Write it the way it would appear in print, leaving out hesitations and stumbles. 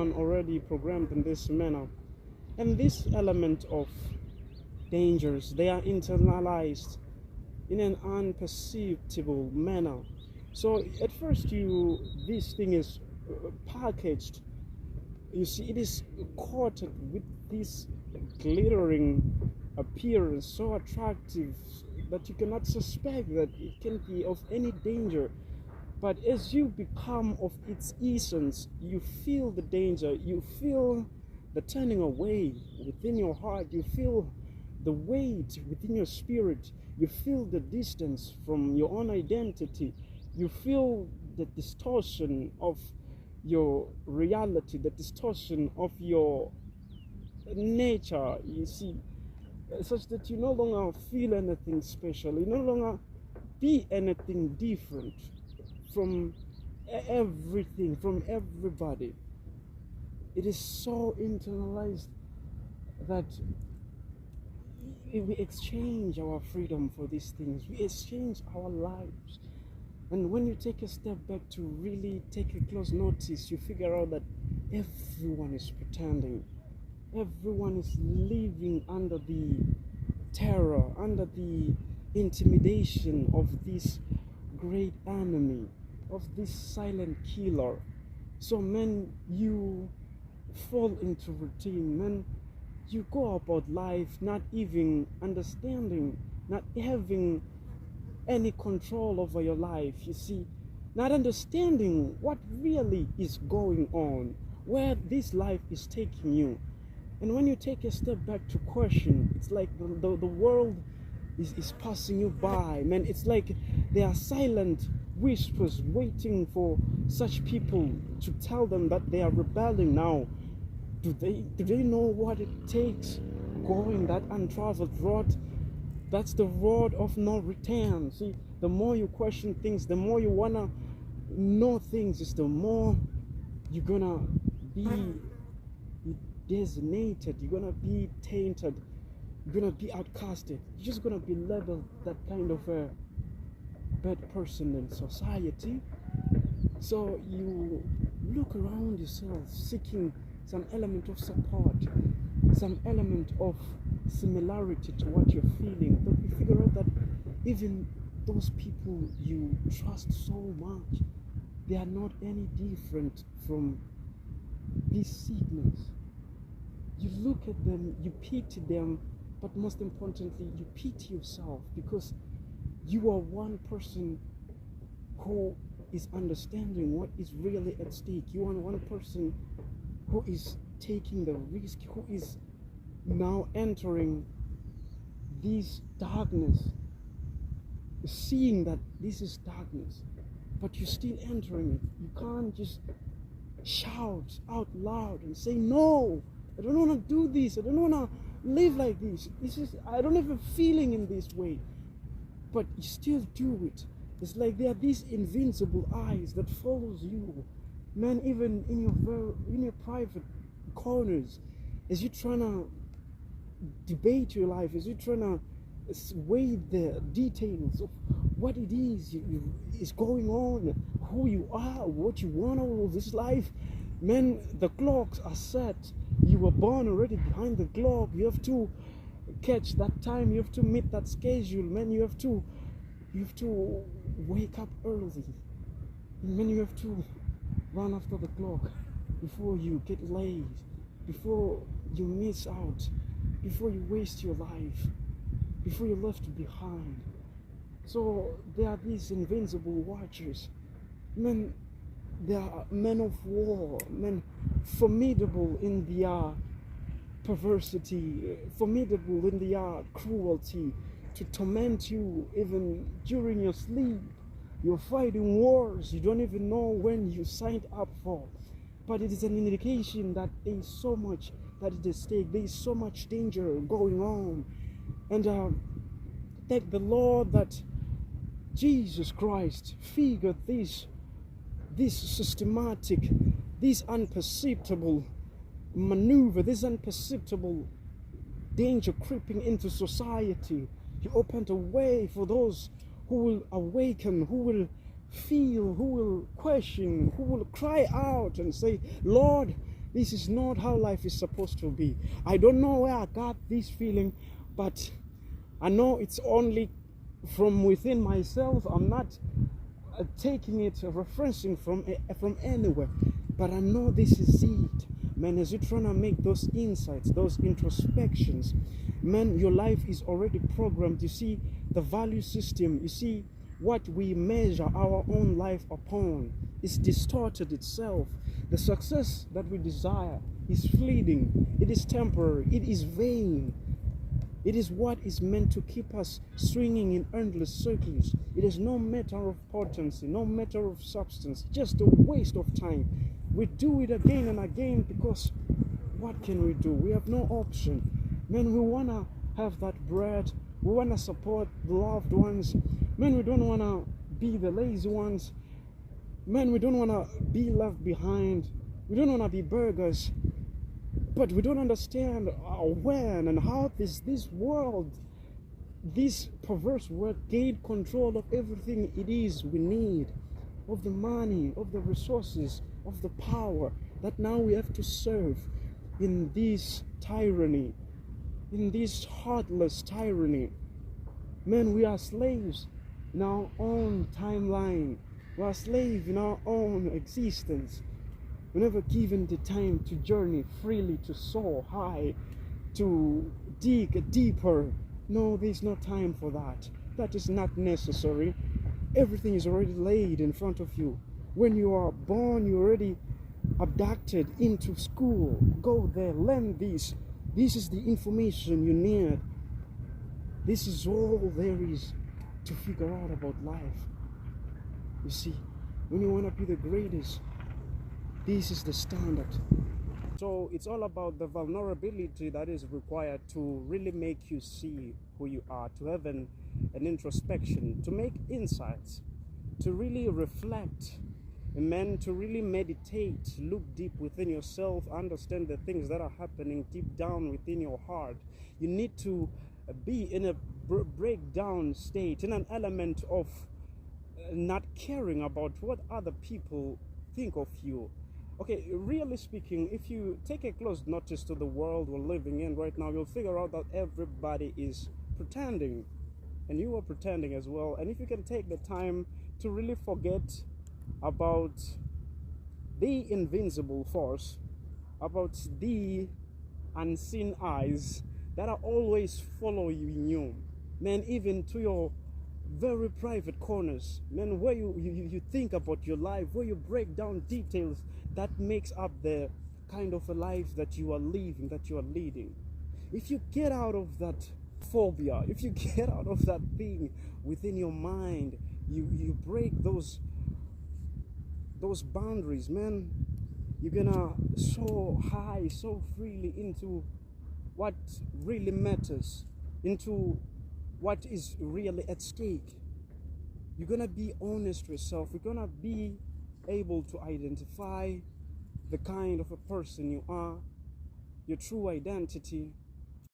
one already programmed in this manner. And this element of dangers, they are internalized in an unperceptible manner. So at first this thing is packaged. You see, it is coated with this glittering appearance, so attractive that you cannot suspect that it can be of any danger. But as you become of its essence, you feel the danger, you feel the turning away within your heart, you feel the weight within your spirit, you feel the distance from your own identity, you feel the distortion of your reality, the distortion of your nature, you see, such that you no longer feel anything special, you no longer be anything different from everything, from everybody. It is so internalized that we exchange our freedom for these things, we exchange our lives. And when you take a step back to really take a close notice, you figure out that everyone is pretending. Everyone is living under the terror, under the intimidation of this great enemy, of this silent killer. So man, you fall into routine, man. You go about life not even understanding, not having any control over your life, you see, not understanding what really is going on, where this life is taking you. And when you take a step back to question, it's like the world is passing you by, man. It's like there are silent whispers waiting for such people to tell them that they are rebelling now. Do they know what it takes going that untraveled road? That's the road of no return. See, the more you question things, the more you wanna know things, is the more you're gonna be designated, you're gonna be tainted, you're gonna be outcasted, you're just gonna be labeled that kind of a bad person in society. So you look around yourself seeking some element of support, some element of similarity to what you're feeling, but you figure out that even those people you trust so much, they are not any different from this sickness. You look at them, you pity them, but most importantly, you pity yourself, because you are one person who is understanding what is really at stake. You are one person who is taking the risk, who is now entering this darkness, seeing that this is darkness, but you're still entering it. You can't just shout out loud and say, no, I don't want to do this, I don't want to live like this. I don't have a feeling in this way, but you still do it. It's like there are these invincible eyes that follows you, man, even in your private corners, as you're trying to debate your life, as you're trying to weigh the details of what it is going on, who you are, what you want out of this life. Man, the clocks are set. You were born already behind the clock. You have to catch that time. You have to meet that schedule. Man, you have to wake up early. Man, you have to run after the clock before you get late, before you miss out, before you waste your life, before you're left behind. So there are these invincible watchers. Men, they are men of war, men formidable in their perversity, formidable in their cruelty, to torment you even during your sleep. You're fighting wars you don't even know when you signed up for. But it is an indication that there is so much that is at stake. There is so much danger going on. And thank the Lord that Jesus Christ figured this systematic, this unperceptible maneuver, this unperceptible danger creeping into society. He opened a way for those who will awaken, who will feel, who will question, who will cry out and say, Lord, This is not how life is supposed to be. I don't know where I got this feeling, but I know it's only from within myself. I'm not taking it, referencing from anywhere, but I know this is it. Man, as you're trying to make those insights, those introspections, man, your life is already programmed. You see the value system, you see what we measure our own life upon is distorted itself. The success that we desire is fleeting, it is temporary, it is vain. It is what is meant to keep us swinging in endless circles. It is no matter of potency, no matter of substance, just a waste of time. We do it again and again because what can we do? We have no option. Man, we want to have that bread. We want to support the loved ones. Man, we don't want to be the lazy ones. Man, we don't want to be left behind. We don't want to be burgers. But we don't understand when and how this world, this perverse world, gained control of everything it is we need, of the money, of the resources, of the power that now we have to serve in this tyranny, in this heartless tyranny. Man, we are slaves in our own timeline. We are slaves in our own existence. We're never given the time to journey freely, to soar high, to dig deeper. No, there's no time for that. That is not necessary. Everything is already laid in front of you. When you are born, you're already abducted into school. Go there, learn this. This is the information you need. This is all there is to figure out about life. You see, when you want to be the greatest, this is the standard. So it's all about the vulnerability that is required to really make you see who you are, to have an introspection, to make insights, to really reflect, and to really meditate, look deep within yourself, understand the things that are happening deep down within your heart. You need to be in a breakdown state, in an element of not caring about what other people think of you. Okay, really speaking, if you take a close notice to the world we're living in right now, you'll figure out that everybody is pretending, and you are pretending as well. And if you can take the time to really forget about the invincible force, about the unseen eyes that are always following you, man, even to your very private corners, man, where you think about your life, where you break down details that makes up the kind of a life that you are living, that you are leading. If you get out of that phobia, if you get out of that thing within your mind, you break those boundaries, man, you're gonna soar high, so freely into what really matters, into what is really at stake. You're gonna be honest with yourself. You're gonna be able to identify the kind of a person you are, your true identity,